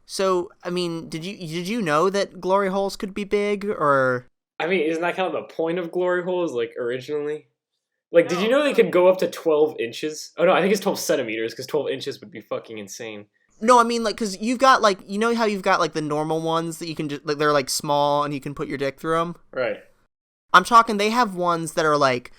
So, I mean, did you know that glory holes could be big, or I mean, isn't that kind of the point of glory holes, like originally? Like, did you no? know they could go up to 12 inches? Oh no, I think it's 12 centimeters because 12 inches would be fucking insane. No, I mean like because you've got like you know how you've got like the normal ones that you can just like they're like small and you can put your dick through them. Right. I'm talking they have ones that are like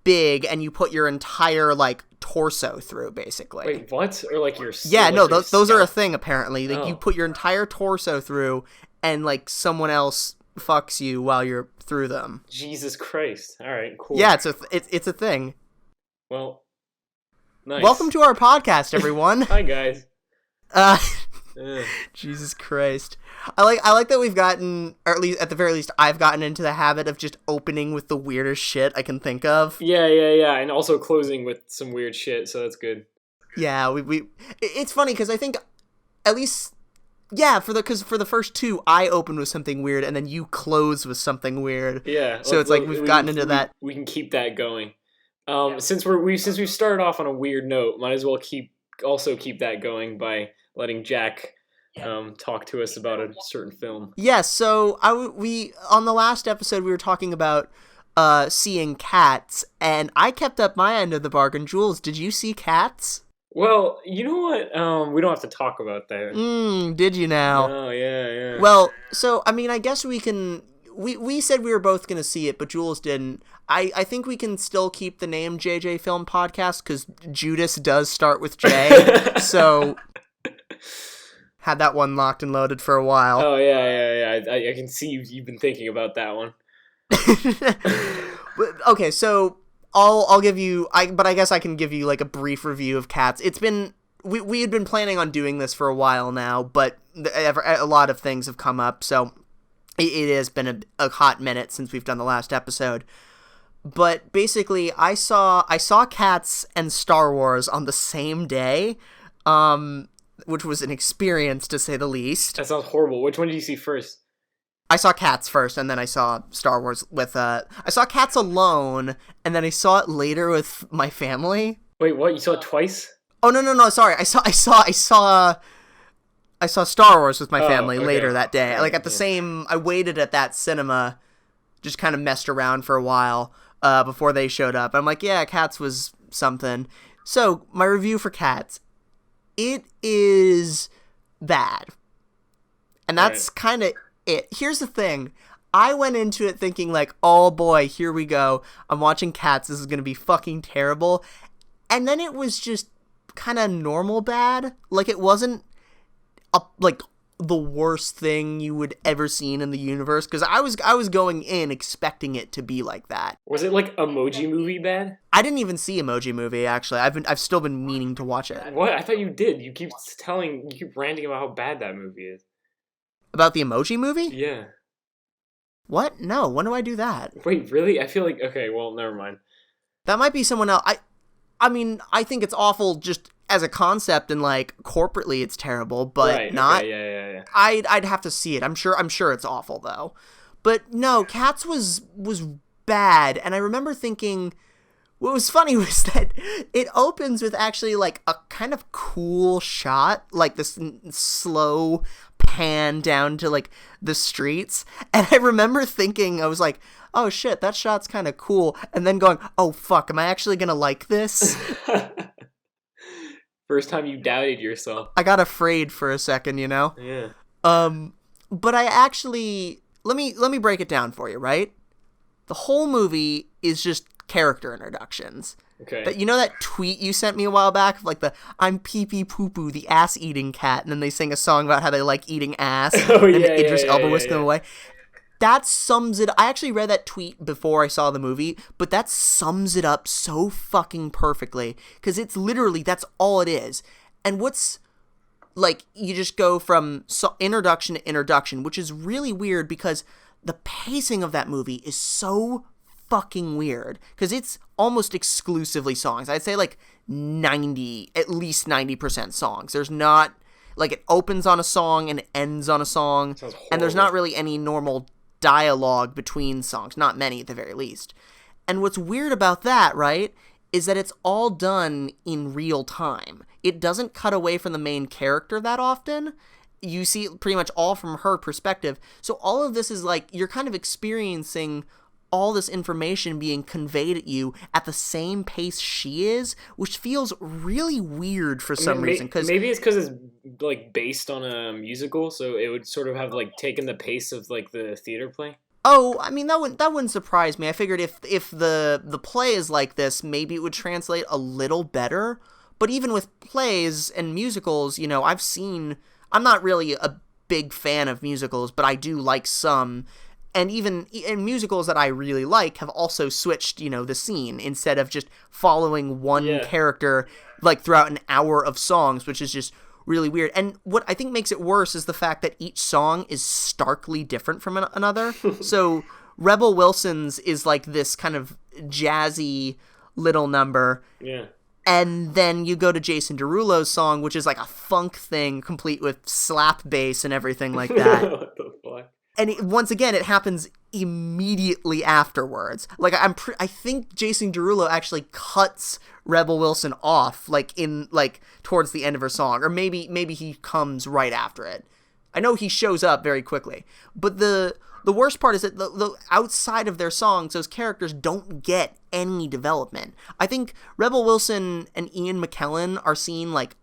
big and you put your entire like torso through basically. Wait, what? Or like Yeah, like no, your those are a scalp? thing apparently. Like you Oh, put your entire torso through and like someone else fucks you while you're through them. Jesus Christ! All right, Yeah, cool. it's a thing. Well, Welcome nice. to our podcast, everyone. Hi guys. Uh, Uh, Jesus Christ. I like that we've gotten, or at least at the very least, I've gotten into the habit of just opening with the weirdest shit I can think of. yeah, and also closing with some weird shit, so that's good. Yeah, it's funny because I think at least yeah because for the first two I opened with something weird and then you close with something weird. Yeah, So it's like we've gotten into that. we can keep that going. Since we started off on a weird note, might as well keep that going by letting Jack talk to us about a certain film. Yeah, so we on the last episode we were talking about seeing Cats, and I kept up my end of the bargain. Jules, did you see Cats? Well, you know what? We don't have to talk about that. Did you now? Oh yeah. Well, so I mean, I guess we can. We said we were both gonna see it, but Jules didn't. I think we can still keep the name JJ Film Podcast because Judas does start with J. So had that one locked and loaded for a while. Oh yeah. I can see you've been thinking about that one. Okay, so I'll give you but I guess I can give you like a brief review of Cats. It's been we had been planning on doing this for a while now, but a lot of things have come up, so it has been a hot minute since we've done the last episode. But basically, I saw Cats and Star Wars on the same day, which was an experience to say the least. That sounds horrible. Which one did you see first? I saw Cats first, and then I saw Star Wars with I saw Cats alone, and then I saw it later with my family. Wait, what? You saw it twice? Oh no, sorry. I saw Star Wars with my family later Okay. that day. Like at the Yeah. same, I waited at that cinema, just kind of messed around for a while before they showed up. I'm like, yeah, Cats was something. So my review for Cats, it is bad, and All right. that's kind of it. Here's the thing. I went into it thinking like, oh boy, here we go. I'm watching Cats. This is going to be fucking terrible. And then it was just kind of normal bad. Like it wasn't like the worst thing you would ever seen in the universe because I was going in expecting it to be like that. Was it like Emoji Movie bad? I didn't even see Emoji Movie actually. I've still been meaning to watch it. What? I thought you did. You keep ranting about how bad that movie is. About the Emoji Movie? Yeah. What? No, when do I do that? Wait, really? I feel like okay. Well, never mind. That might be someone else. I mean, I think it's awful just as a concept and like corporately it's terrible, but Right. not Okay. Yeah. I'd have to see it. I'm sure it's awful though. But no, Cats was bad, and I remember thinking what was funny was that it opens with actually like a kind of cool shot, like this slow pan down to like the streets, and I remember thinking I was like, "Oh shit, that shot's kind of cool." And then going, "Oh fuck, am I actually going to like this?" First time you doubted yourself. I got afraid for a second, you know? Yeah. But I actually let me break it down for you, right? The whole movie is just character introductions. Okay. That you know that tweet you sent me a while back of like the I'm pee pee poo poo the ass eating cat, and then they sing a song about how they like eating ass Oh and yeah, Idris Elba yeah. whisked them away. That sums it. I actually read that tweet before I saw the movie, but that sums it up so fucking perfectly because it's literally that's all it is. And what's like you just go from introduction to introduction, which is really weird because the pacing of that movie is so fucking weird because it's almost exclusively songs. I'd say like at least 90% songs. There's not like it opens on a song and ends on a song, Sounds and there's not horrible. really any normal dialogue between songs, not many at the very least. And what's weird about that, right, is that it's all done in real time. It doesn't cut away from the main character that often, you see pretty much all from her perspective. So all of this is like, you're kind of experiencing all this information being conveyed at you at the same pace she is, which feels really weird for some reason. Cause maybe it's because it's like based on a musical, so it would sort of have like taken the pace of like the theater play. Oh, I mean, that wouldn't surprise me. I figured if the play is like this, maybe it would translate a little better. But even with plays and musicals, you know, I'm not really a big fan of musicals, but I do like some. And even in musicals that I really like have also switched, you know, the scene instead of just following one character like throughout an hour of songs, which is just really weird. And what I think makes it worse is the fact that each song is starkly different from another. So Rebel Wilson's is like this kind of jazzy little number. Yeah. And then you go to Jason Derulo's song, which is like a funk thing complete with slap bass and everything like that. What the fuck? And once again, it happens immediately afterwards. Like I think Jason Derulo actually cuts Rebel Wilson off, like towards the end of her song, or maybe he comes right after it. I know he shows up very quickly, but the worst part is that the outside of their songs, those characters don't get any development. I think Rebel Wilson and Ian McKellen are seen like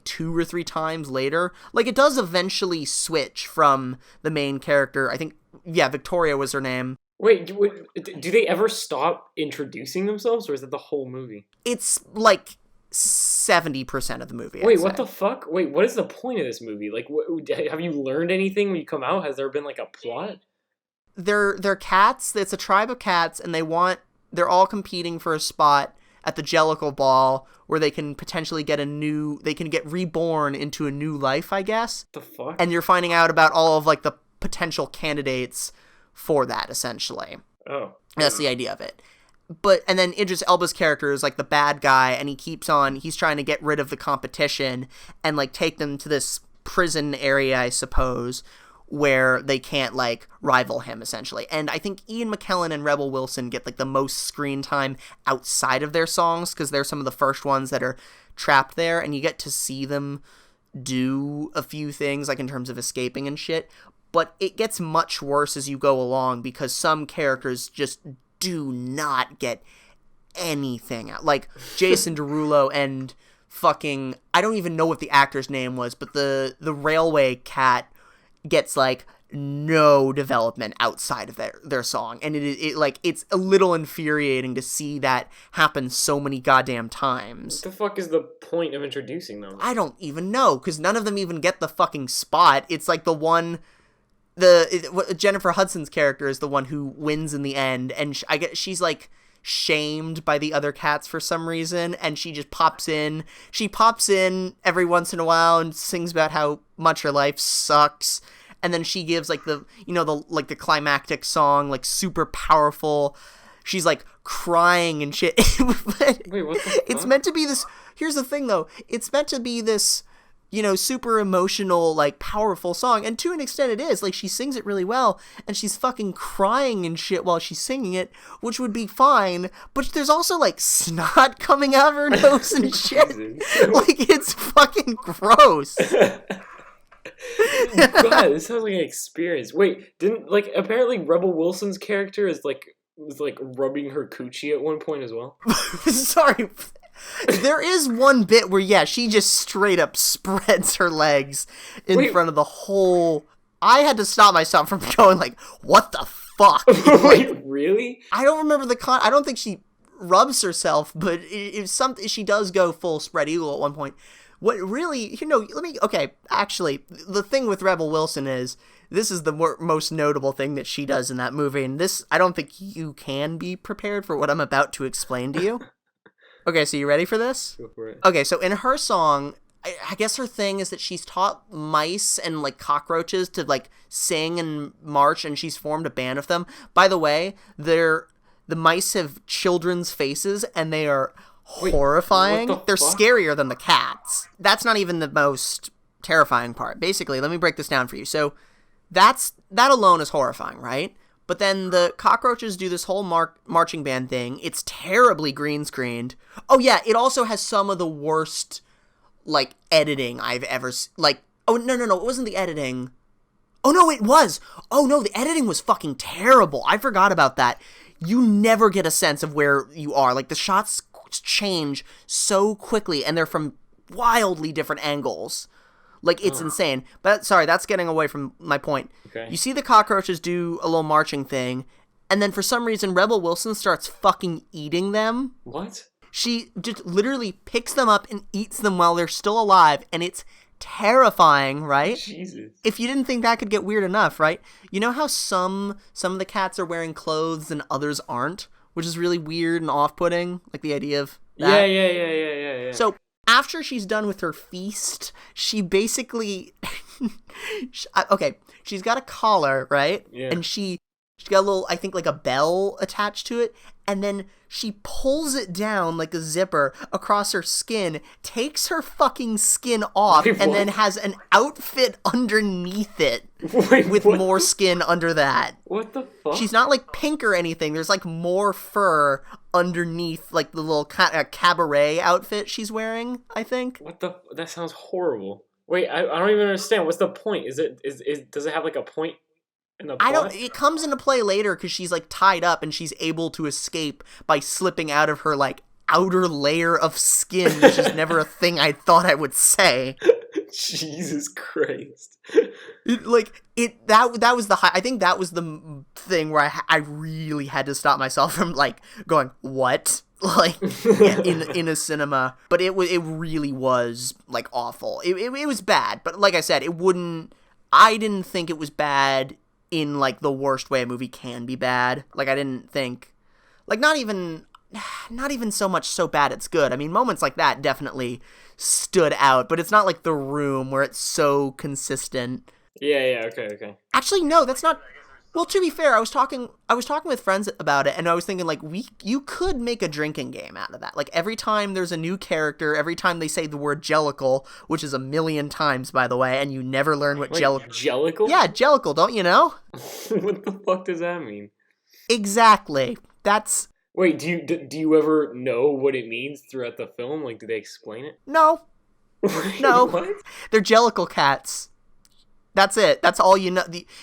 2 or 3 times later. Like, it does eventually switch from the main character. I think, Victoria was her name. Wait, do they ever stop introducing themselves, or is it the whole movie? It's like 70% of the movie. Wait, what the fuck? Wait, what is the point of this movie? Like, have you learned anything when you come out? Has there been like a plot? They're cats. It's a tribe of cats, and they're all competing for a spot at the Jellicle Ball, where they can potentially get reborn into a new life, I guess. The fuck? And you're finding out about all of like the potential candidates for that, essentially. Oh. That's the idea of it. And then Idris Elba's character is like the bad guy, and he's trying to get rid of the competition and like take them to this prison area, I suppose, where they can't like rival him, essentially. And I think Ian McKellen and Rebel Wilson get like the most screen time outside of their songs, because they're some of the first ones that are trapped there, and you get to see them do a few things like in terms of escaping and shit. But it gets much worse as you go along, because some characters just do not get anything out. Like Jason Derulo and fucking, I don't even know what the actor's name was, but the railway cat gets like no development outside of their song, and it's a little infuriating to see that happen so many goddamn times. What the fuck is the point of introducing them? I don't even know, because none of them even get the fucking spot. It's like Jennifer Hudson's character is the one who wins in the end, and she's like shamed by the other cats for some reason, and she just pops in every once in a while and sings about how much her life sucks, and then she gives like the climactic song, like super powerful. She's like crying and shit. Wait, what the fuck? It's meant to be this. Here's the thing though, it's meant to be this, you know, super emotional, like, powerful song. And to an extent it is. Like, she sings it really well, and she's fucking crying and shit while she's singing it, which would be fine. But there's also, like, snot coming out of her nose and shit. Like, it's fucking gross. God, this sounds like an experience. Wait, apparently Rebel Wilson's character was rubbing her coochie at one point as well? Sorry. There is one bit where, she just straight up spreads her legs in front of the whole... I had to stop myself from going like, what the fuck? Wait, really? I don't remember I don't think she rubs herself, but she does go full spread eagle at one point. What really, actually, the thing with Rebel Wilson is, this is the most notable thing that she does in that movie, and this, I don't think you can be prepared for what I'm about to explain to you. Okay, so you ready for this? Go for it. Okay, so in her song, I guess her thing is that she's taught mice and, like, cockroaches to, like, sing and march, and she's formed a band of them. By the way, the mice have children's faces, and they are horrifying. They're scarier than the cats. That's not even the most terrifying part. Basically, let me break this down for you. So, that alone is horrifying, right? But then the cockroaches do this whole marching band thing. It's terribly green screened. Oh yeah, it also has some of the worst, like, editing I've ever... Oh, no, no, no, it wasn't the editing. Oh, no, it was. Oh, no, the editing was fucking terrible. I forgot about that. You never get a sense of where you are. Like, the shots change so quickly, and they're from wildly different angles. Like, it's insane. But, sorry, that's getting away from my point. Okay. You see the cockroaches do a little marching thing, and then for some reason, Rebel Wilson starts fucking eating them. What? She just literally picks them up and eats them while they're still alive, and it's terrifying, right? Jesus. If you didn't think that could get weird enough, right? You know how some of the cats are wearing clothes and others aren't, which is really weird and off-putting, like the idea of that. Yeah. So after she's done with her feast, she basically okay, she's got a collar, right? Yeah. And she's got a little, I think, like a bell attached to it, and then she pulls it down like a zipper across her skin, takes her fucking skin off, Wait, and then what? has an outfit underneath it Wait, with what more the- skin under that. What the fuck? She's not like pink or anything. There's like more fur underneath, like the little cabaret outfit she's wearing, I think. What the? That sounds horrible. Wait, I don't even understand. What's the point? Is does it have like a point in the I plot? don't. It comes into play later because she's like tied up and she's able to escape by slipping out of her like outer layer of skin, which is never a thing I thought I would say. Jesus Christ. That was the high. I think that was the thing where I really had to stop myself from like going what like in a cinema. But it really was like awful. It was bad. But like I said, it wouldn't. I didn't think it was bad in like the worst way a movie can be bad. Like I didn't think, like not even so much so bad it's good. I mean, moments like that definitely stood out, but it's not like The Room where it's so consistent. Yeah, okay. Actually, no, that's not. Well, to be fair, I was talking with friends about it, and I was thinking like you could make a drinking game out of that. Like every time there's a new character, every time they say the word Jellicle, which is 1,000,000 times by the way, and you never learn what Wait, Jellicle. Jellicle? Yeah, Jellicle, don't you know? What the fuck does that mean? Exactly. That's Wait, do you ever know what it means throughout the film? Like, do they explain it? no, Wait, no. What? They're Jellicle cats. That's it. That's all you know.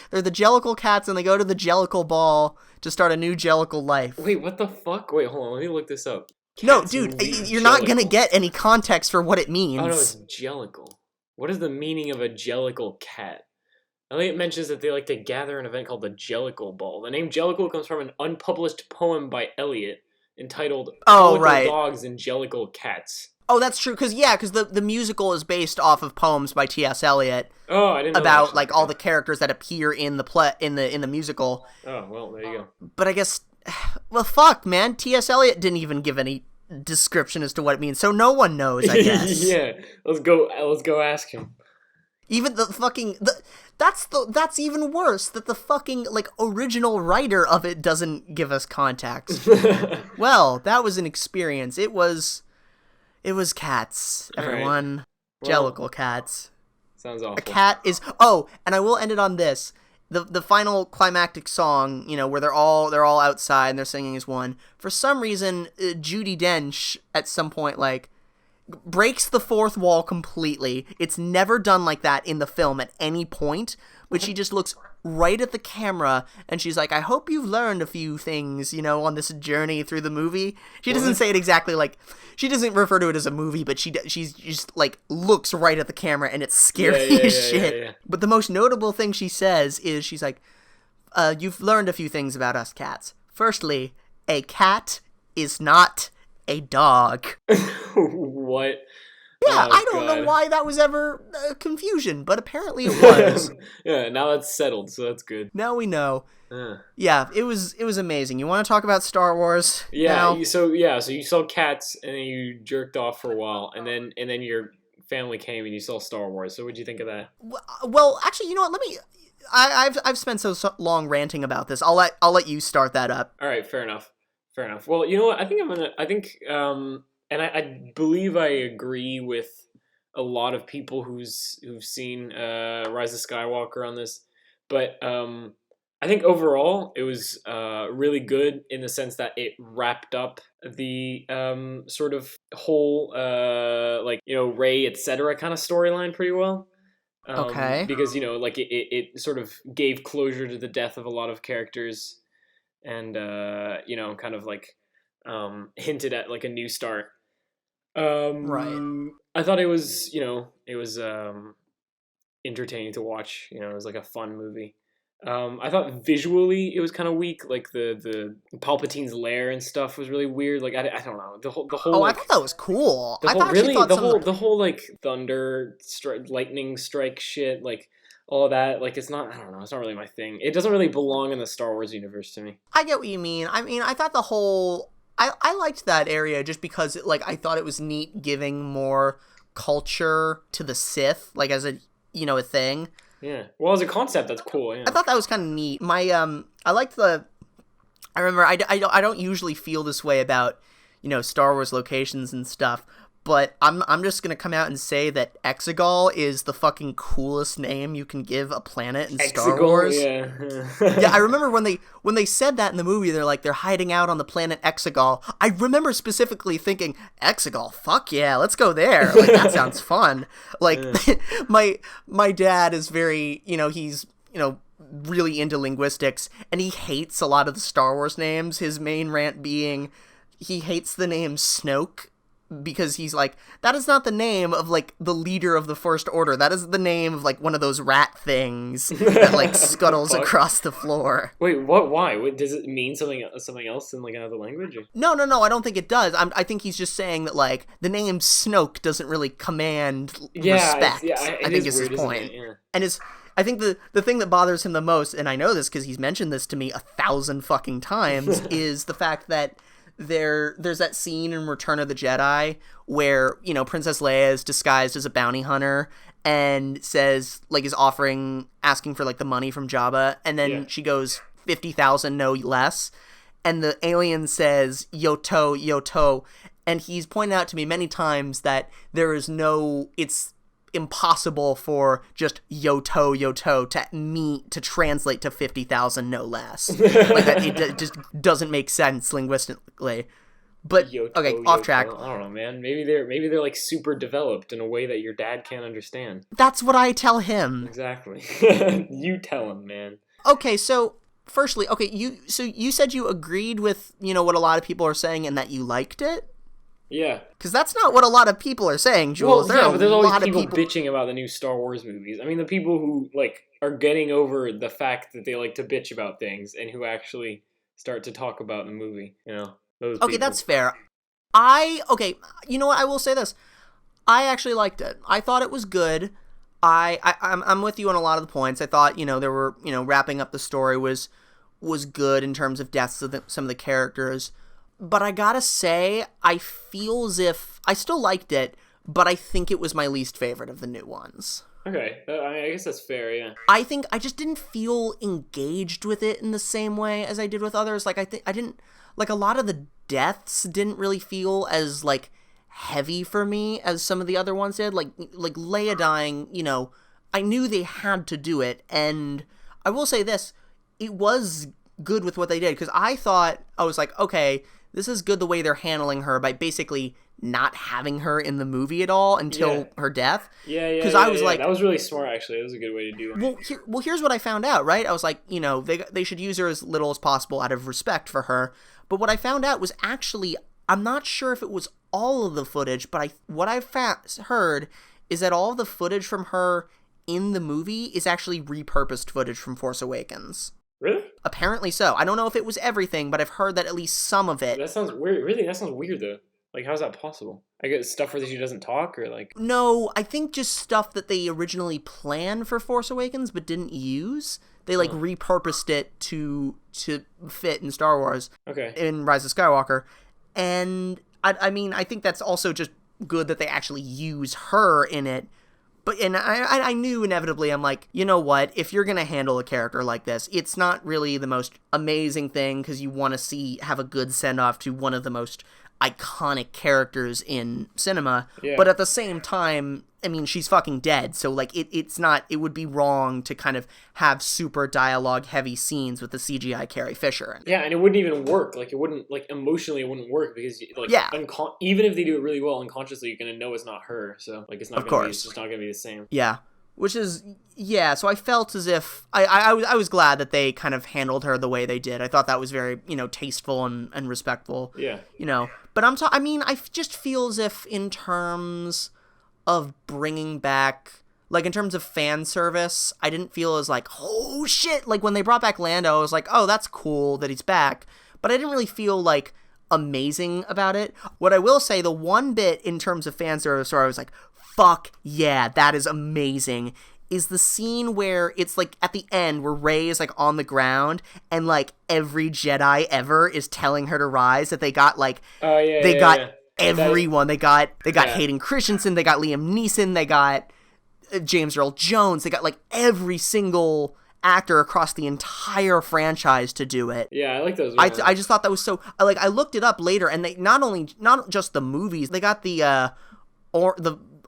They're the Jellicle cats, and they go to the Jellicle ball to start a new Jellicle life. Wait, what the fuck? Wait, hold on. Let me look this up. No, Cats dude, read you're not gonna Jellicle. get any context for what it means. Oh no, it's Jellicle. What is the meaning of a Jellicle cat? I think it mentions that they like to gather an event called the Jellicle Ball. The name Jellicle comes from an unpublished poem by Eliot entitled Oh, Jellicle right. Dogs and Jellicle Cats. Oh, that's true. Because the musical is based off of poems by T.S. Eliot Oh, I didn't know about that. like all the characters that appear in the play in the musical. Oh, well, there you go. But I guess, well, fuck, man. T.S. Eliot didn't even give any description as to what it means, so no one knows. I guess. Yeah, let's go ask him. Even the fucking that's even worse that the fucking like original writer of it doesn't give us context. Well, that was an experience. It was cats, All right. everyone. Well- Jellicle cats. Sounds awful. A cat is and I will end it on this. The final climactic song, where they're all outside and they're singing as one. For some reason, Judi Dench at some point like breaks the fourth wall completely. It's never done like that in the film at any point, but she just looks right at the camera and she's like, I hope you've learned a few things, on this journey through the movie. She doesn't say it exactly like, she doesn't refer to it as a movie, but she's just like looks right at the camera and it's scary Yeah, as shit. yeah. But the most notable thing she says is she's like, you've learned a few things about us cats. Firstly, a cat is not a dog. What? Yeah, Oh, I don't know God. why that was ever confusion, but apparently it was. Yeah, now that's settled, so that's good. Now we know. Uh. Yeah, it was amazing. You want to talk about Star Wars? Yeah, now? so you saw Cats and then you jerked off for a while, and then your family came and you saw Star Wars. So what'd you think of that? Well, actually, you know what? Let me. I've spent so long ranting about this. I'll let you start that up. All right, fair enough. Well, you know what? And I believe I agree with a lot of people who've seen Rise of Skywalker on this, but I think overall it was really good in the sense that it wrapped up the sort of whole Rey etc. kind of storyline pretty well. Okay. because like it sort of gave closure to the death of a lot of characters, and kind of like hinted at like a new start. Right. I thought it was entertaining to watch. It was like a fun movie. I thought visually it was kind of weak. Like the Palpatine's lair and stuff was really weird. Like I don't know, the whole Oh, I like thought that was cool. the I whole actually really thought some of the. the whole like thunder strike, lightning strike shit, like all of that. Like it's not. I don't know. It's not really my thing. It doesn't really belong in the Star Wars universe to me. I get what you mean. I mean, I thought the whole. I liked that area just because, like, I thought it was neat giving more culture to the Sith, like, as a, a thing. Yeah. Well, as a concept, that's cool. I Yeah. thought that was kind of neat. I liked the. I remember I don't usually feel this way about, Star Wars locations and stuff, but I'm just gonna come out and say that Exegol is the fucking coolest name you can give a planet in Star Wars. Yeah. Yeah, I remember when they said that in the movie, they're hiding out on the planet Exegol. I remember specifically thinking, Exegol, fuck yeah, let's go there. Like, that sounds fun. Like, my dad is very, he's, really into linguistics, and he hates a lot of the Star Wars names. His main rant being he hates the name Snoke, because he's like, that is not the name of, like, the leader of the First Order. That is the name of, like, one of those rat things that, like, scuttles across the floor. Wait, what? Why? Does it mean something else in like another language? Or? No, I don't think it does. I think he's just saying that, like, the name Snoke doesn't really command respect. I think is his point. Yeah. And I think the thing that bothers him the most, and I know this because he's mentioned this to me 1,000 fucking times, is the fact that there's that scene in Return of the Jedi where, Princess Leia is disguised as a bounty hunter and says, like, is asking for, like, the money from Jabba, and then she goes 50,000, no less, and the alien says, Yoto, Yoto, and he's pointed out to me many times that it's impossible for just Yoto, Yoto to translate to 50,000, no less. Like, that it just doesn't make sense linguistically. But Yoto, okay, off track. I don't know, man. Maybe they're like super developed in a way that your dad can't understand. That's what I tell him. Exactly. You tell him, man. Okay, so firstly, you said you agreed with, what a lot of people are saying and that you liked it? Yeah. Because that's not what a lot of people are saying, Jules. Well, but there's always people bitching about the new Star Wars movies. I mean, the people who, like, are getting over the fact that they like to bitch about things and who actually start to talk about the movie, those Okay, people. that's fair. You know what? I will say this. I actually liked it. I thought it was good. I'm with you on a lot of the points. I thought, there were, wrapping up the story was good in terms of deaths of some of the characters. But I gotta say, I feel as if I still liked it, but I think it was my least favorite of the new ones. Okay, I guess that's fair, yeah. I think I just didn't feel engaged with it in the same way as I did with others. Like, I didn't, like, a lot of the deaths didn't really feel as, like, heavy for me as some of the other ones did. Like Leia dying, I knew they had to do it, and I will say this, it was good with what they did, because I was like, okay, this is good the way they're handling her by basically not having her in the movie at all until her death. Yeah. Because I was like, that was really smart. Actually, that was a good way to do it. Well, here's what I found out. Right, I was like, they should use her as little as possible out of respect for her. But what I found out was actually, I'm not sure if it was all of the footage, but what I've heard is that all of the footage from her in the movie is actually repurposed footage from Force Awakens. Really? Apparently so. I don't know if it was everything, but I've heard that at least some of it. That sounds weird. Really, that sounds weird though. Like, how is that possible? I get stuff where she doesn't talk, or like. No, I think just stuff that they originally planned for Force Awakens but didn't use. They repurposed it to fit in Star Wars. Okay. In Rise of Skywalker, and I mean, I think that's also just good that they actually use her in it. But, and I knew inevitably, I'm like, you know what, if you're going to handle a character like this, it's not really the most amazing thing, because you want to have a good send-off to one of the most iconic characters in cinema. Yeah. But at the same time, I mean, she's fucking dead, so, like, it would be wrong to kind of have super dialogue-heavy scenes with the CGI Carrie Fisher. Yeah, and it wouldn't even work. Like, it wouldn't, like, emotionally it wouldn't work, because, like, even if they do it really well, unconsciously, you're gonna know it's not her, so, like, it's just not gonna be the same. Yeah. Which is, yeah, so I felt as if, I was glad that they kind of handled her the way they did. I thought that was very, tasteful and respectful. Yeah. But I mean, I just feel as if in terms of bringing back, like in terms of fan service, I didn't feel as like, oh shit, like when they brought back Lando, I was like, oh, that's cool that he's back. But I didn't really feel like amazing about it. What I will say, the one bit in terms of fan service where I was like, fuck yeah, that is amazing, is the scene where it's like at the end where Rey is like on the ground and like every Jedi ever is telling her to rise, that they got like everyone. They got Hayden Christensen, they got Liam Neeson, they got James Earl Jones, they got like every single actor across the entire franchise to do it. Yeah, I like those. I just thought that was so, like, I looked it up later, and they not just the movies, they got the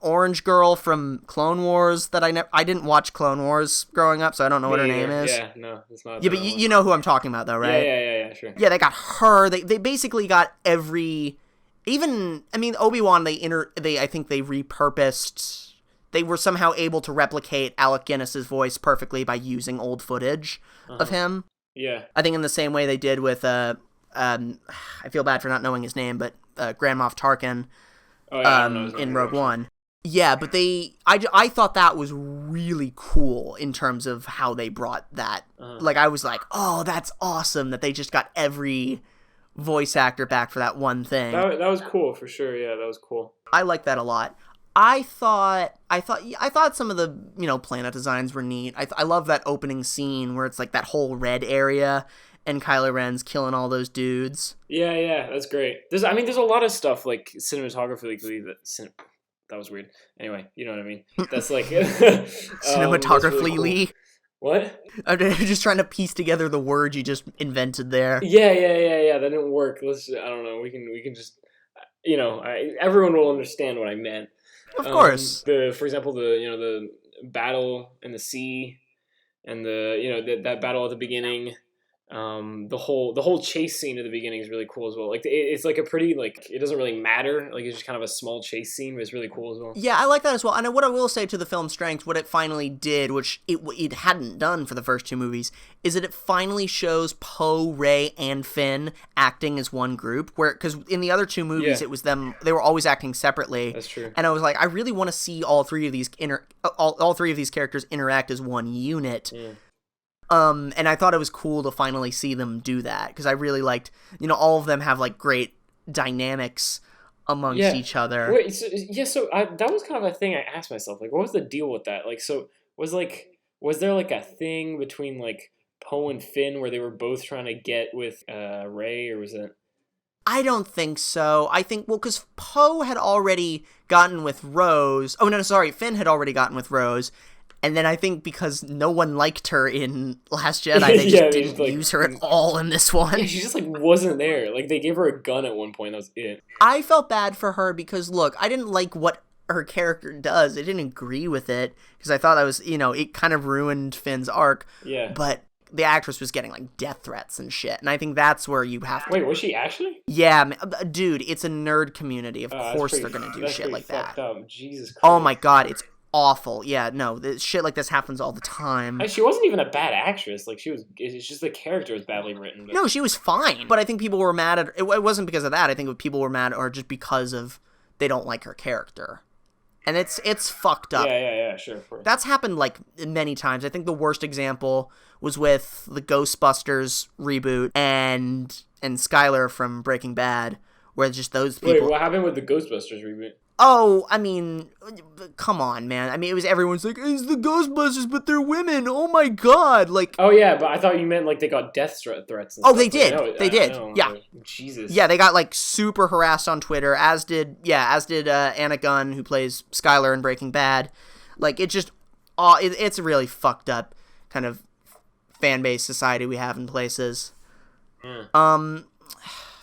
orange girl from Clone Wars that I didn't watch Clone Wars growing up, so I don't know what her name is. Yeah, no, it's not. Yeah, but you know who I'm talking about, though, right? Yeah, sure. Yeah, they got her. They basically got every, even, I mean, Obi-Wan, I think they repurposed. They were somehow able to replicate Alec Guinness's voice perfectly by using old footage of him. Yeah. I think in the same way they did with I feel bad for not knowing his name, but Grand Moff Tarkin in Rogue One. Yeah, but I thought that was really cool in terms of how they brought that. Like, I was like, oh, that's awesome that they just got every voice actor back for that one thing. That was cool for sure. Yeah, that was cool. I like that a lot. I thought some of the, planet designs were neat. I love that opening scene where it's like that whole red area and Kylo Ren's killing all those dudes. Yeah, that's great. There's a lot of stuff like cinematographically that was weird. Anyway, you know what I mean. That's like cinematographically. Really cool. What? I'm just trying to piece together the word you just invented there. Yeah. That didn't work. I don't know. We can just, everyone will understand what I meant. Of course. For example, the battle in the sea, and that battle at the beginning. The whole chase scene at the beginning is really cool as well. Like it's like a pretty, like, it doesn't really matter. Like, it's just kind of a small chase scene, but it's really cool as well. Yeah, I like that as well. And what I will say to the film's strength, what it finally did, which it hadn't done for the first two movies, is that it finally shows Poe, Rey, and Finn acting as one group. Because in the other two movies, It was them. They were always acting separately. That's true. And I was like, I really want to see all three of these characters interact as one unit. Yeah. And I thought it was cool to finally see them do that, because I really liked, all of them have like great dynamics amongst each other. Wait, so that was kind of a thing I asked myself, like, what was the deal with that? Like, so was there like a thing between like Poe and Finn where they were both trying to get with Rey, or was it? I don't think so. I think, because Poe had already gotten with Rose. Oh, no, sorry. Finn had already gotten with Rose. And then I think because no one liked her in Last Jedi, they just didn't use her at all in this one. Yeah, she just like wasn't there. Like, they gave her a gun at one point. That was it. I felt bad for her because, look, I didn't like what her character does. I didn't agree with it because I thought that was, it kind of ruined Finn's arc. Yeah. But the actress was getting like death threats and shit. And I think that's where you have to... Wait, was she actually? Yeah, dude, it's a nerd community. Of course they're going to do shit like that. Jesus Christ. Oh my God, it's awful. Yeah, no, shit like this happens all the time. She wasn't even a bad actress. Like, it's just the character was badly written. But... No, she was fine. But I think people were mad at her. It wasn't because of that. I think people were mad at her just because of they don't like her character. And it's fucked up. Yeah, sure. Of course. That's happened like many times. I think the worst example was with the Ghostbusters reboot and Skylar from Breaking Bad, where just those people... Wait, what happened with the Ghostbusters reboot? Oh, I mean, come on, man. I mean, it was everyone's like, it's the Ghostbusters, but they're women. Oh my God. Like, oh yeah, but I thought you meant like they got death threats and stuff. They did. They did. Yeah. Jesus. Yeah, they got like super harassed on Twitter, as did Anna Gunn, who plays Skylar in Breaking Bad. Like, it just, it's a really fucked up kind of fan base society we have in places.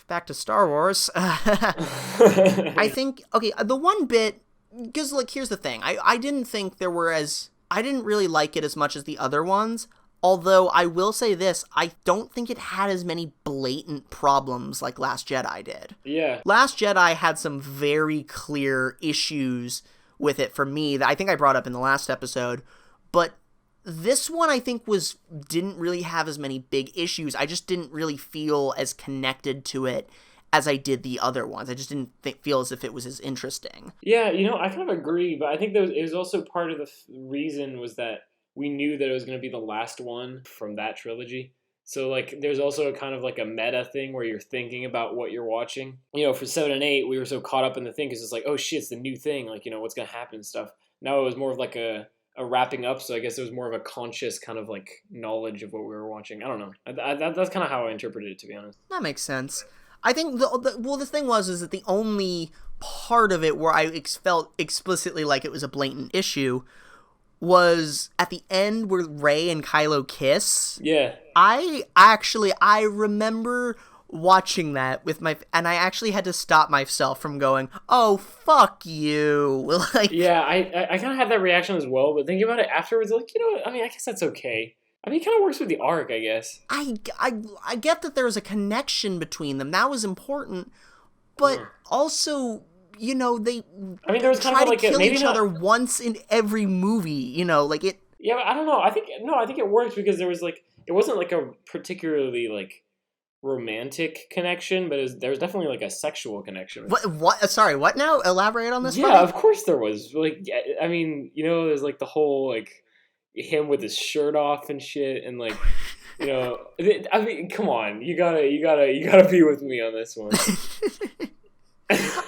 Back to Star Wars. I think, okay, the one bit, because, like, here's the thing. I didn't think I didn't really like it as much as the other ones, although I will say this, I don't think it had as many blatant problems like Last Jedi did. Yeah. Last Jedi had some very clear issues with it for me that I think I brought up in the last episode. But this one I think didn't really have as many big issues. I just didn't really feel as connected to it as I did the other ones. I just didn't feel as if it was as interesting. Yeah, I kind of agree, but I think it was also part of the reason was that we knew that it was going to be the last one from that trilogy. So, like, there's also a kind of like a meta thing where you're thinking about what you're watching. For 7 and 8, we were so caught up in the thing because it's like, oh shit, it's the new thing. Like, what's going to happen and stuff. Now it was more of like a wrapping up, so I guess it was more of a conscious kind of like knowledge of what we were watching. I don't know. That's kind of how I interpreted it, to be honest. That makes sense. I think the thing is that the only part of it where I felt explicitly like it was a blatant issue was at the end where Rey and Kylo kiss. Yeah. I remember watching that and I actually had to stop myself from going, "Oh, fuck you." Like, yeah, I kind of had that reaction as well, but thinking about it afterwards, like, I mean, I guess that's okay. I mean, it kind of works with the arc, I guess. I get that there was a connection between them. That was important, but also, they there was kind try of like to kill each not... other once in every movie. Like it. Yeah, but I don't know. I think it worked because there was like it wasn't like a particularly like romantic connection, but there was definitely like a sexual connection. What? Sorry, what now? Elaborate on this. Yeah, of course there was. Like, I mean, there's like the whole like him with his shirt off and shit, and like, I mean, come on, you gotta be with me on this one.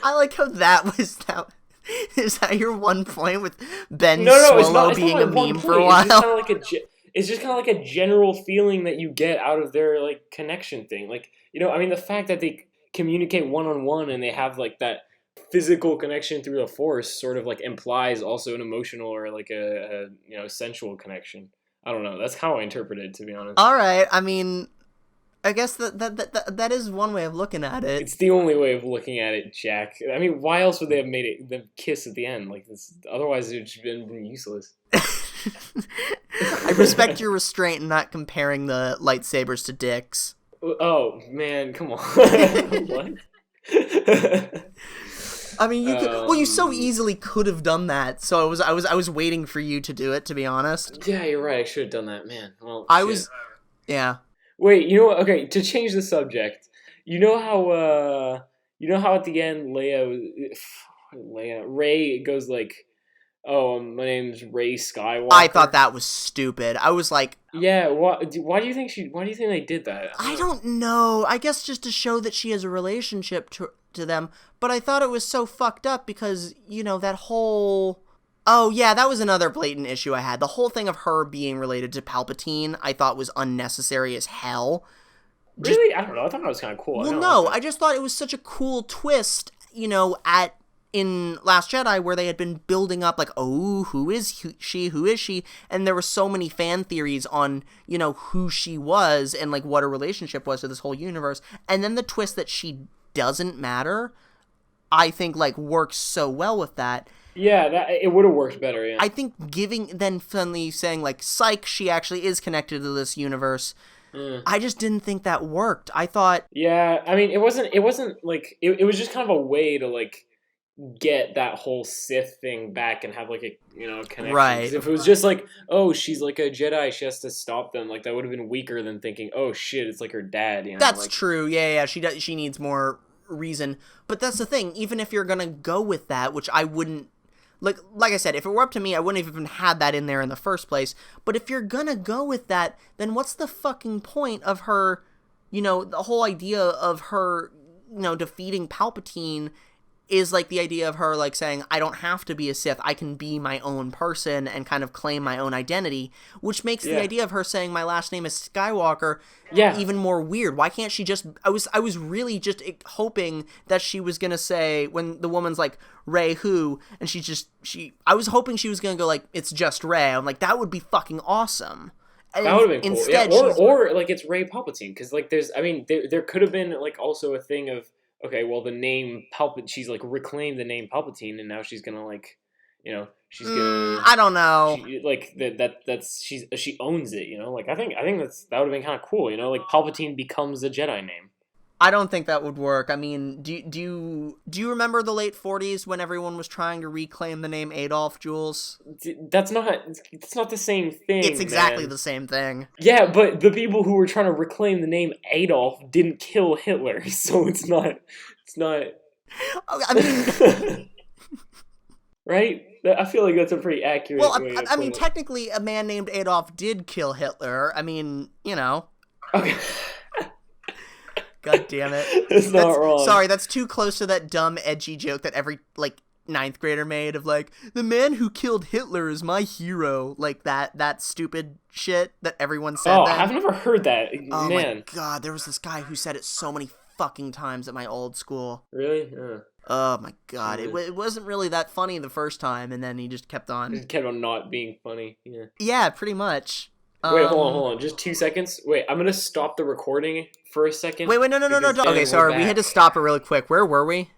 I like how that was that. Is that your one point with Ben Swallow being a meme for a while? It's just kind of like a general feeling that you get out of their like connection thing. Like, I mean, the fact that they communicate one-on-one and they have like that physical connection through the Force sort of like implies also an emotional or like a sensual connection. I don't know. That's how I interpret it, to be honest. All right. I mean, I guess that is one way of looking at it. It's the only way of looking at it, Jack. I mean, why else would they have made them kiss at the end? Like this, otherwise it would have been useless. I respect your restraint in not comparing the lightsabers to dicks. Oh man, come on! What? I mean, you could. Well, you so easily could have done that. So I was waiting for you to do it. To be honest. Yeah, you're right. I should have done that, man. Well, yeah. Wait, okay, to change the subject, how at the end Rey goes like, "Oh, my name's Rey Skywalker." I thought that was stupid. I was like, "Yeah, why do you think they did that?" I don't know. I guess just to show that she has a relationship to them, but I thought it was so fucked up because, that whole... Oh, yeah, that was another blatant issue I had. The whole thing of her being related to Palpatine I thought was unnecessary as hell. Really? I don't know. I thought that was kind of cool. Well, no, I just thought it was such a cool twist, in Last Jedi where they had been building up, like, oh, who is she? And there were so many fan theories on, who she was and, like, what her relationship was to this whole universe. And then the twist that she doesn't matter, I think, like, works so well with that. Yeah, it would have worked better, yeah. I think then suddenly saying, like, psych, she actually is connected to this universe. I just didn't think that worked. I thought... Yeah, I mean, it wasn't like... It was just kind of a way to, like, get that whole Sith thing back and have, like, a, connection. Right. 'Cause if it was just like, oh, she's, like, a Jedi, she has to stop them, like, that would have been weaker than thinking, oh, shit, it's, like, her dad, That's like... true, yeah, she needs more reason. But that's the thing, even if you're gonna go with that, which I wouldn't... Like I said, if it were up to me, I wouldn't have even had that in there in the first place. But if you're gonna go with that, then what's the fucking point of her, the whole idea of her, defeating Palpatine is like the idea of her like saying, I don't have to be a Sith, I can be my own person and kind of claim my own identity, which makes the idea of her saying my last name is Skywalker even more weird. Why can't she just... I was really just hoping that she was gonna say, when the woman's like, Rey who? And I was hoping she was gonna go like, it's just Rey. I'm like, that would be fucking awesome. And that would have been cool. Instead, or like it's Rey Palpatine, because like there could have been like also a thing of, okay, well, the name Palpatine, she's, like, reclaimed the name Palpatine, and now she's gonna, like, she's gonna... I don't know. She owns it, Like, I think that would have been kind of cool, Like, Palpatine becomes a Jedi name. I don't think that would work. I mean, do you remember the late 40s when everyone was trying to reclaim the name Adolf, Jules? That's not the same It's thing, exactly man. the same thing. Yeah, but the people who were trying to reclaim the name Adolf didn't kill Hitler, so it's not. It's not. I mean, Right? I feel like that's a pretty accurate well, way to I mean, put it. technically, a man named Adolf did kill Hitler. I mean, Okay. God damn it. It's not wrong. Sorry, that's too close to that dumb, edgy joke that every, like, ninth grader made of, like, the man who killed Hitler is my hero. Like, that stupid shit that everyone said Oh, then. I've never heard that. Oh my Man. god, there was this guy who said it so many fucking times at my old school. Really? Oh my god, Jesus. it wasn't really that funny the first time, and then he just kept on. It kept on not being funny. Yeah. Yeah, pretty much. Wait, hold on. Just 2 seconds. Wait, I'm gonna stop the recording for a second. Wait, no, because don't. then Okay, we're sorry, we had to back. stop it really quick. Where were we?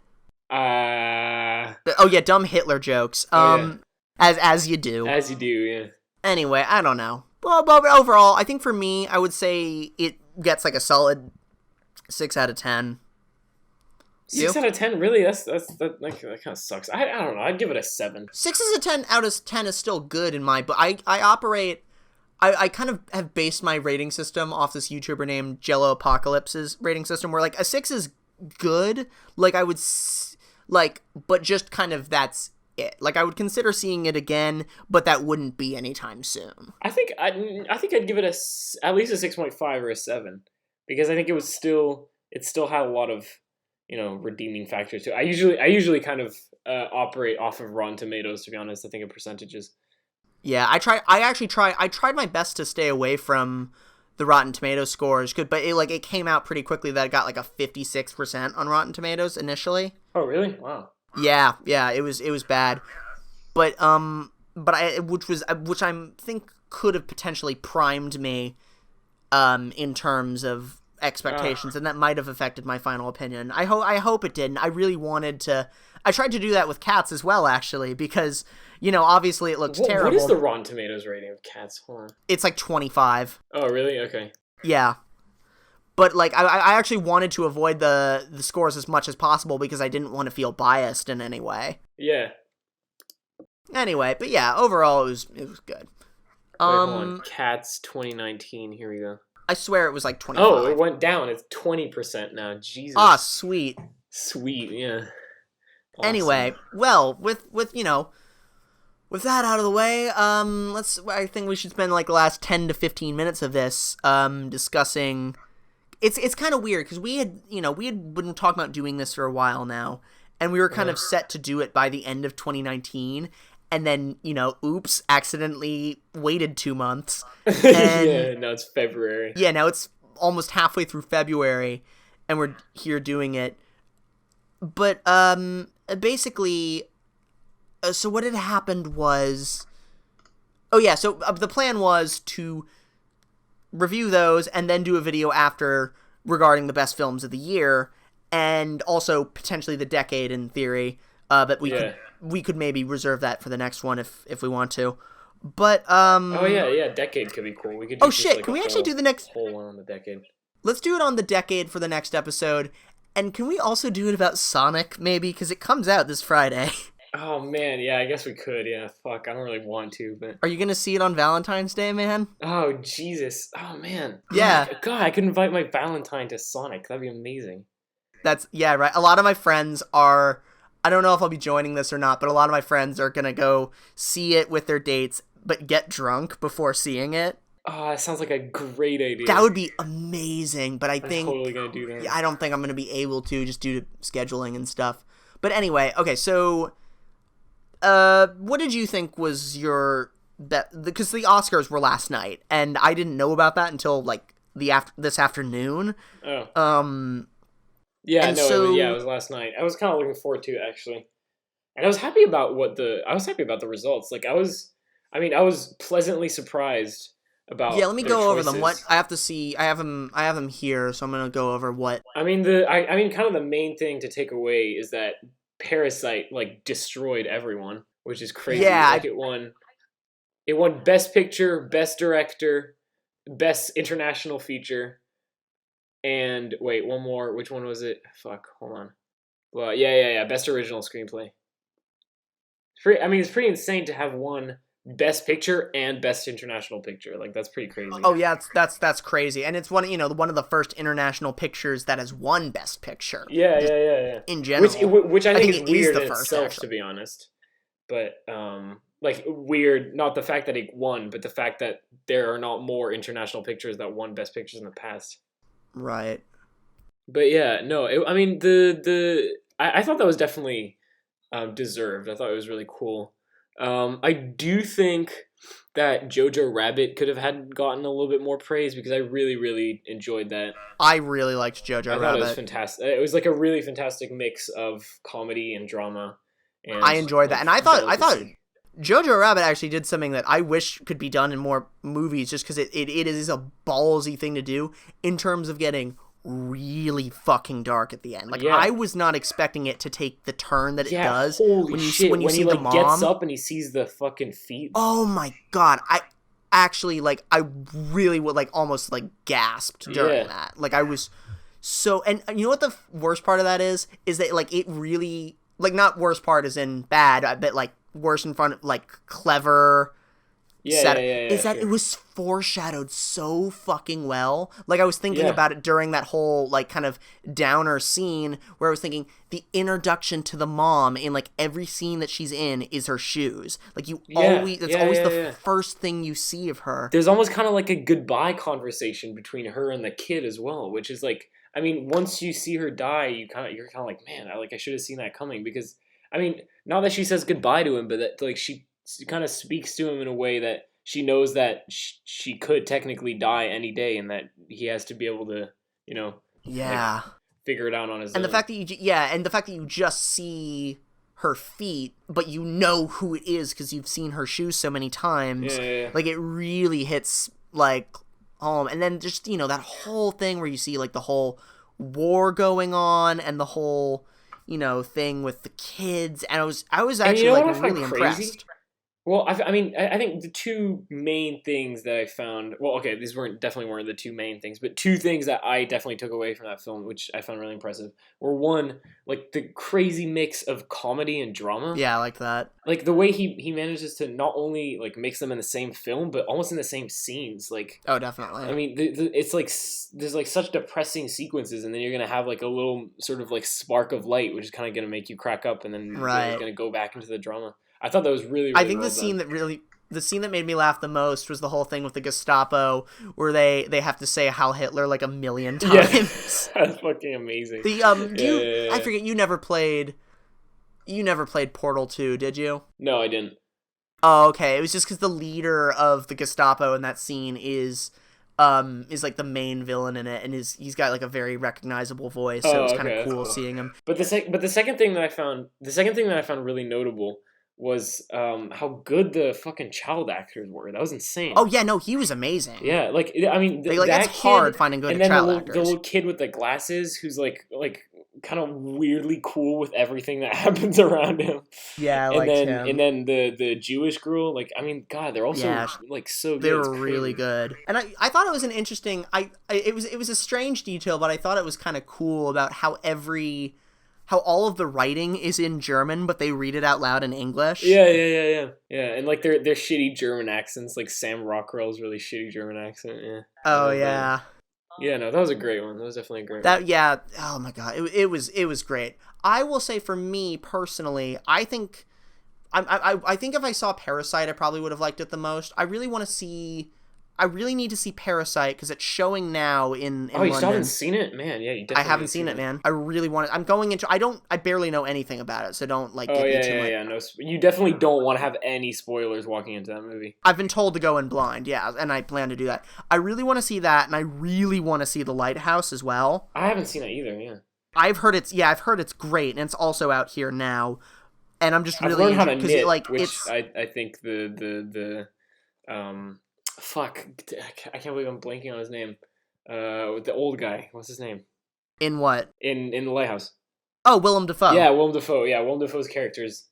Oh yeah, dumb Hitler jokes. Yeah. As you do. As you do, yeah. Anyway, I don't know. Well, but overall, I think for me, I would say it gets like a solid 6 out of 10. 6 out of 10, really? That kind of sucks. I don't know. I'd give it a 7. 6 is a 10 out of 10 is still good in my, but I kind of have based my rating system off this YouTuber named Jello Apocalypse's rating system, where like a 6 is good, like I would but just kind of that's it. Like I would consider seeing it again, but that wouldn't be anytime soon. I think I'd give it at least a 6.5 or a 7, because I think it still had a lot of redeeming factors too. I usually kind of operate off of Rotten Tomatoes, to be honest. I think of percentages. Yeah, I tried my best to stay away from the Rotten Tomatoes scores, but it came out pretty quickly that it got like a 56% on Rotten Tomatoes initially. Oh, really? Wow. Yeah, it was bad. But which I think could have potentially primed me in terms of expectations, and that might have affected my final opinion. I hope it didn't. I really wanted to. I tried to do that with Cats as well, actually, because obviously it looks terrible. What is the Rotten Tomatoes rating of Cats? Hold on. It's like 25. Oh, really? Okay. Yeah. But like I actually wanted to avoid the scores as much as possible because I didn't want to feel biased in any way. Yeah. Anyway, but yeah, overall it was good. Wait, hold on. Cats 2019. Here we go. I swear it was like 25. Oh, it went down. It's 20% now. Jesus. Ah, sweet. Sweet, yeah. Awesome. Anyway, well, with that out of the way, I think we should spend like the last 10 to 15 minutes of this discussing. It's kind of weird because we had been talking about doing this for a while now, and we were kind of set to do it by the end of 2019, and then oops, accidentally waited 2 months. And, yeah, now it's February. Yeah, now it's almost halfway through February, and we're here doing it. But basically, so what had happened was, so the plan was to review those and then do a video after regarding the best films of the year, and also potentially the decade in theory. But we could maybe reserve that for the next one if we want to. But oh yeah, decade could be cool. We could. Can we actually do the next whole one on the decade? Let's do it on the decade for the next episode. And can we also do it about Sonic, maybe? Because it comes out this Friday. Oh, man. Yeah, I guess we could. Yeah, fuck. I don't really want to, but... Are you going to see it on Valentine's Day, man? Oh, Jesus. Oh, man. Yeah. God, I could invite my Valentine to Sonic. That'd be amazing. Yeah, right. A lot of my friends are... I don't know if I'll be joining this or not, but a lot of my friends are going to go see it with their dates, but get drunk before seeing it. Oh, that sounds like a great idea. That would be amazing, but I'm totally gonna do that. I don't think I'm gonna be able to, just due to scheduling and stuff. But anyway, okay, so what did you think was your because the Oscars were last night, and I didn't know about that until like this afternoon. Oh. Yeah, and no, it was last night. I was kind of looking forward to it, actually, and I was happy about the results. Like I was pleasantly surprised. Let me go over them. What I have to see, I have them here, so I'm gonna go over what. I mean, kind of the main thing to take away is that Parasite like destroyed everyone, which is crazy. Yeah, like it won Best Picture, Best Director, Best International Feature, And wait, one more. Which one was it? Fuck, hold on. Well, yeah. Best original screenplay. I mean, it's pretty insane to have one Best Picture and Best International Picture. Like that's pretty crazy. Oh yeah, that's crazy, and it's one of the first international pictures that has won Best Picture. Yeah. In general, Which I think is it weird the in first, itself, actually. to be honest. But like weird, not the fact that it won, but the fact that there are not more international pictures that won Best Pictures in the past. Right. But yeah, no, I mean I thought that was definitely deserved. I thought it was really cool. I do think that Jojo Rabbit could have had gotten a little bit more praise because I really, really enjoyed that. I really liked Jojo I thought it was Rabbit. fantastic. It was like a really fantastic mix of comedy and drama. And I enjoyed that, like and I thought delicacy. Jojo Rabbit actually did something that I wish could be done in more movies, just because it is a ballsy thing to do in terms of getting really fucking dark at the end. Like, Yeah. I was not expecting it to take the turn that it does Holy when you shit! when you see he the like mom. gets up and he sees the fucking feet. Oh my god, I actually like I really would like almost like gasped during that. Like I was so, and you know what the worst part of that is that like it really, like, not worst part as in bad, but like worse in front of like clever is that sure. it was foreshadowed so fucking well. Like I was thinking Yeah. about it during that whole like kind of downer scene where I was thinking the introduction to the mom in like every scene that she's in is her shoes. Like that's always the first thing you see of her. There's almost kind of like a goodbye conversation between her and the kid as well, which is like, I mean, once you see her die, you're kind of like, man, I should have seen that coming, because I mean, not that she says goodbye to him, but that like she kind of speaks to him in a way that she knows that she could technically die any day, and that he has to be able to, like, figure it out on his own. And the fact that you just see her feet, but you know who it is because you've seen her shoes so many times. Like it really hits like home. And then just that whole thing where you see like the whole war going on and the whole thing with the kids, and I was actually like really impressed. Well, I mean, I think the two main things that I found, well, okay, these definitely weren't the two main things, but two things that I definitely took away from that film, which I found really impressive, were one, like the crazy mix of comedy and drama. Yeah, I like that. Like the way he manages to not only like mix them in the same film, but almost in the same scenes. Like, oh, definitely. I mean, it's like there's like such depressing sequences, and then you're gonna have like a little sort of like spark of light, which is kind of gonna make you crack up, and then you're gonna go back into the drama. I thought that was really, really I think well the scene that made me laugh the most was the whole thing with the Gestapo, where they have to say Heil Hitler like 1 million times. Yeah. That's fucking amazing. I forget, you never played Portal 2, did you? No, I didn't. Oh, okay. It was just because the leader of the Gestapo in that scene is like the main villain in it, and he's got like a very recognizable voice, so it was kind of cool seeing him. But the second thing that I found really notable was how good the fucking child actors were. That was insane. Oh yeah, no, he was amazing. Yeah, like I mean, it's hard finding good child actors. The little kid with the glasses, who's like kind of weirdly cool with everything that happens around him. Yeah, him. And then the Jewish girl, like, I mean, God, they're also like so good. They were really good, and I thought it was an interesting. It was a strange detail, but I thought it was kind of cool about how all of the writing is in German, but they read it out loud in English. Yeah, and like their shitty German accents, like Sam Rockwell's really shitty German accent. Yeah. Oh yeah. Yeah, no, that was a great one. That was definitely a great one. Yeah. Oh my god, it was great. I will say, for me personally, I think if I saw Parasite, I probably would have liked it the most. I really need to see Parasite because it's showing now in London. You still haven't seen it? Man, yeah, you definitely I haven't seen it, man. I really want it. I'm going into I barely know anything about it, so don't like get me too much. No, you definitely don't want to have any spoilers walking into that movie. I've been told to go in blind, yeah, and I plan to do that. I really want to see that, and I really want to see The Lighthouse as well. I haven't seen it either, yeah. I've heard it's great, and it's also out here now. And I'm just really learned how to knit, I think the fuck, I can't believe I'm blanking on his name. The old guy, what's his name? In what? In The Lighthouse. Oh, Willem Dafoe. Yeah, Willem Dafoe. Yeah, Willem Dafoe's character's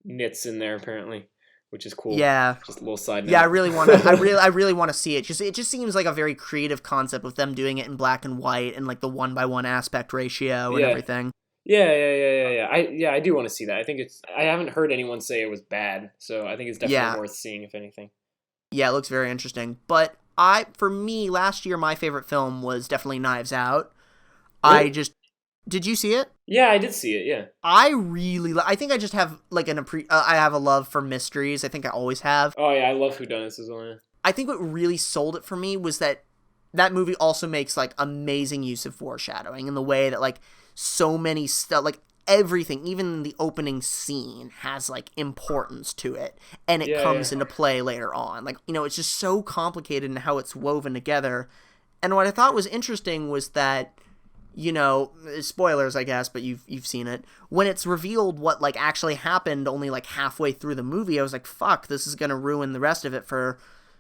knits in there apparently, which is cool. Yeah. Just a little side note. Yeah, I really want to. I really want to see it. It just seems like a very creative concept with them doing it in black and white and like the 1:1 aspect ratio and Yeah. everything. I do want to see that. I think it's. I haven't heard anyone say it was bad, so I think it's definitely Yeah, worth seeing if anything. yeah, it looks very interesting. But for me, last year my favorite film was definitely Knives Out. Really? Did you see it? Yeah, I did see it. Yeah. I think I just have like I have a love for mysteries. I think I always have. Oh yeah, I love whodunits as well. Yeah. I think what really sold it for me was that movie also makes like amazing use of foreshadowing in the way that like so many stuff, like everything, even the opening scene has like importance to it, and it Yeah. comes into play later on. Like, it's just so complicated in how it's woven together. And what I thought was interesting was that, spoilers, I guess, but you've seen it. When it's revealed what like actually happened only like halfway through the movie, I was like, fuck, this is gonna ruin the rest of it for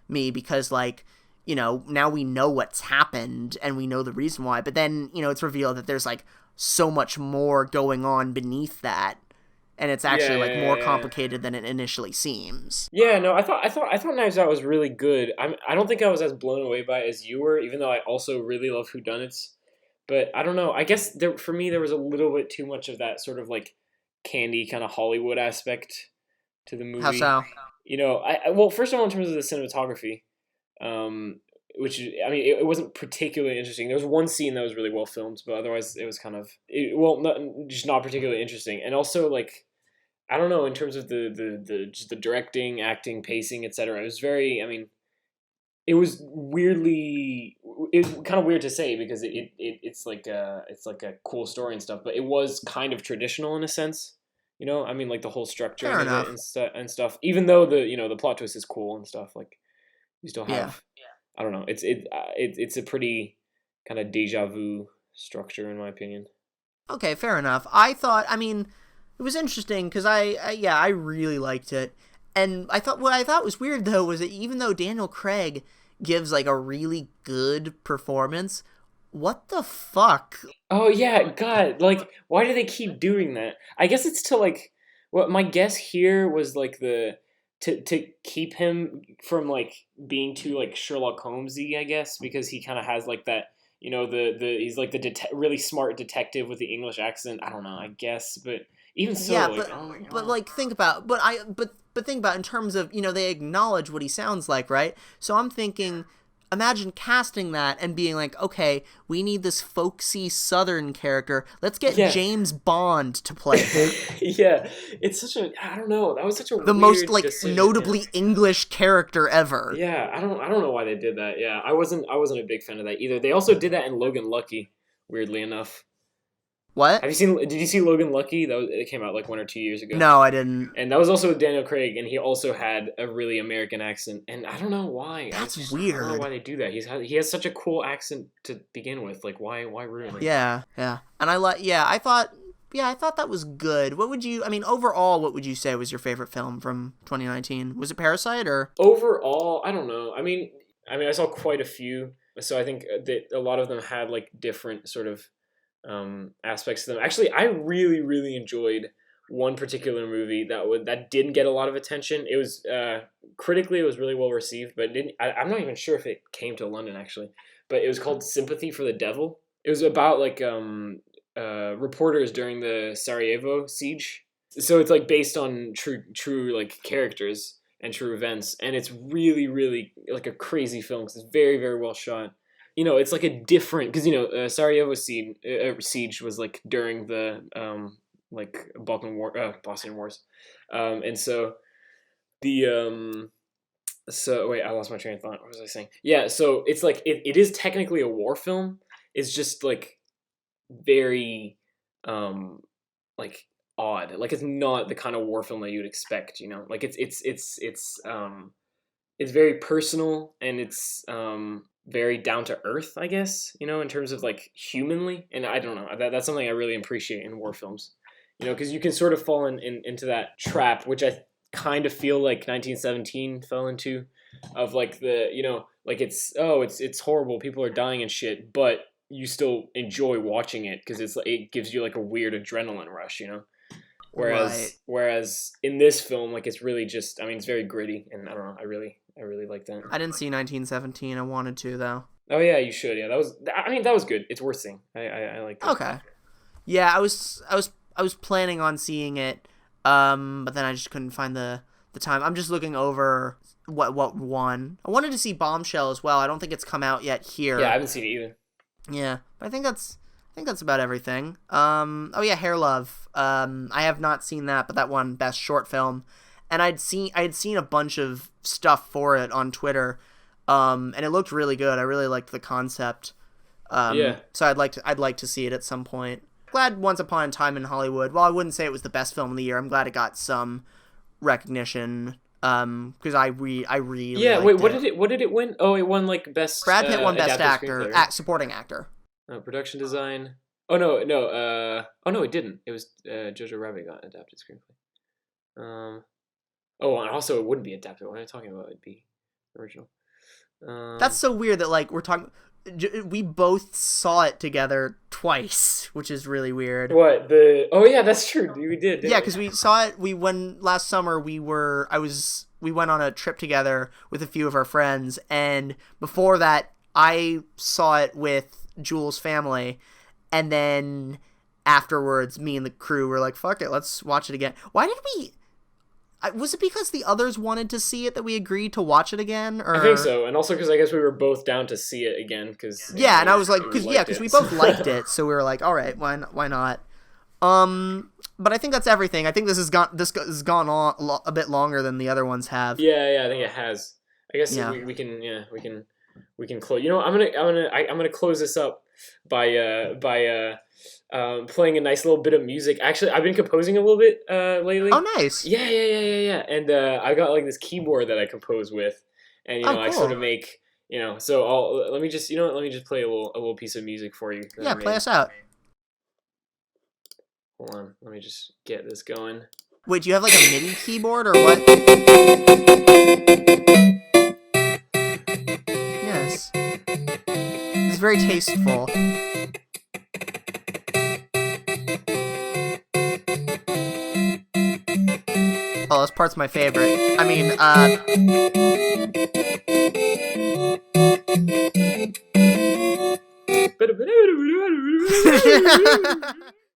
me because like, now we know what's happened and we know the reason why. But then, it's revealed that there's like so much more going on beneath that, and it's actually like more Yeah. complicated than it initially seems. Yeah, no, I thought Knives Out was really good. I don't think I was as blown away by it as you were, even though I also really love whodunits. But I don't know. I guess for me there was a little bit too much of that sort of like candy kind of Hollywood aspect to the How movie. so? Well, first of all, in terms of the cinematography, um, which I mean, it wasn't particularly interesting. There was one scene that was really well filmed, but otherwise it was kind of just not particularly interesting. And also like I don't know in terms of the just the directing, acting, pacing, etc. It was very. I mean, it was weirdly. It's kind of weird to say because it's like a cool story and stuff, but it was kind of traditional in a sense. I mean, like the whole Fair structuring of it enough. and stuff. Even though the plot twist is cool and stuff, like you still Yeah. have. I don't know. It's a pretty kind of deja vu structure in my opinion. Okay, fair enough. I mean, it was interesting because I really liked it. And what I thought was weird though was that even though Daniel Craig gives like a really good performance, what the fuck? Oh yeah, God! Like, why do they keep doing that? I guess it's to like. What my guess here was like the to keep him from like being too like Sherlock Holmesy, I guess, because he kind of has like that. The he's like the really smart detective with the English accent. I don't know. I guess, but even so, Yeah, like, but oh my but God. like think about but think about in terms of they acknowledge what he sounds like, right? So I'm thinking, imagine casting that and being like, okay, we need this folksy Southern character. Let's get Yeah. James Bond to play him, Yeah, it's such a I don't know. That was such a the most weird like decision. Yeah. notably English character ever. Yeah, I don't know why they did that. Yeah, I wasn't a big fan of that either. They also did that in Logan Lucky, weirdly enough. What? Did you see Logan Lucky? It came out like 1 or 2 years ago. No, I didn't. And that was also with Daniel Craig, and he also had a really American accent. And I don't know why. That's I don't know why weird. they do that. He has such a cool accent to begin with. Like why ruin it? Yeah, yeah. And I thought that was good. What would you I mean overall what would you say was your favorite film from 2019? Was it Parasite or Overall, I don't know. I saw quite a few, so I think that a lot of them had like different sort of aspects to them. Actually, I really really enjoyed one particular movie that didn't get a lot of attention. It was critically it was really well received, but it didn't. I'm not even sure if it came to London actually, but it was called Sympathy for the Devil. It was about like reporters during the Sarajevo siege. So it's like based on true like characters and true events, and it's really really like a crazy film because it's very very well shot. It's like a different because Sarajevo siege was like during the like Bosnian Wars, and so the so wait, I lost my train of thought. What was I saying? Yeah, so it's like it is technically a war film. It's just like very like odd. Like it's not the kind of war film that you'd expect. Like it's very personal and it's very down to earth, I guess. In terms of like humanly, and I don't know. That's something I really appreciate in war films. Because you can sort of fall into that trap, which I kind of feel like 1917 fell into, of like like it's horrible, people are dying and shit, but you still enjoy watching it because it gives you like a weird adrenaline rush. Right. Whereas in this film, like it's really just, I mean, it's very gritty, and I don't know, I really like that. I didn't see 1917. I wanted to though. Oh yeah, you should. Yeah, I mean, that was good. It's worth seeing. I like that. Okay. Yeah, I was planning on seeing it, but then I just couldn't find the time. I'm just looking over what won. I wanted to see Bombshell as well. I don't think it's come out yet here. Yeah, I haven't seen it either. Yeah, but I think that's about everything. Oh yeah, Hair Love. I have not seen that, but that won Best Short Film, and I had seen a bunch of stuff for it on Twitter, and it looked really good. I really liked the concept. Yeah. So I'd like to see it at some point. Glad Once Upon a Time in Hollywood. While I wouldn't say it was the best film of the year, I'm glad it got some recognition. Because I really wait, what did it win? Oh, it won like best. Brad Pitt won Best adapted Actor, screenplay, right? supporting actor. Production design. Oh no. Oh no, it didn't. It was Jojo Rabbit got adapted screenplay. Oh, and also it wouldn't be adapted. What am I talking about? It'd be original. That's so weird that like we're talking. We both saw it together twice, which is really weird. What the? Oh yeah, that's true. We did. Yeah, because we saw it. Last summer. We went on a trip together with a few of our friends, and before that, I saw it with Jules' family, and then afterwards, me and the crew were like, "Fuck it, let's watch it again." Why did we? Was it because the others wanted to see it that we agreed to watch it again? Or... I think so, and also because I guess we were both down to see it again. Cause, yeah, and I was like, because we both liked it, so we were like, all right, why not? But I think that's everything. I think this has gone on a bit longer than the other ones have. Yeah, I think it has. I guess we can close. You know, I'm gonna close this up by playing a nice little bit of music. Actually, I've been composing a little bit lately. Oh, nice. Yeah. And I got like this keyboard that I compose with, and cool. I sort of make So let me just play a little piece of music for you. Yeah, play us out. Hold on, let me just get this going. Wait, do you have like a MIDI keyboard or what? Yes. It's very tasteful. Oh, this part's my favorite. I mean,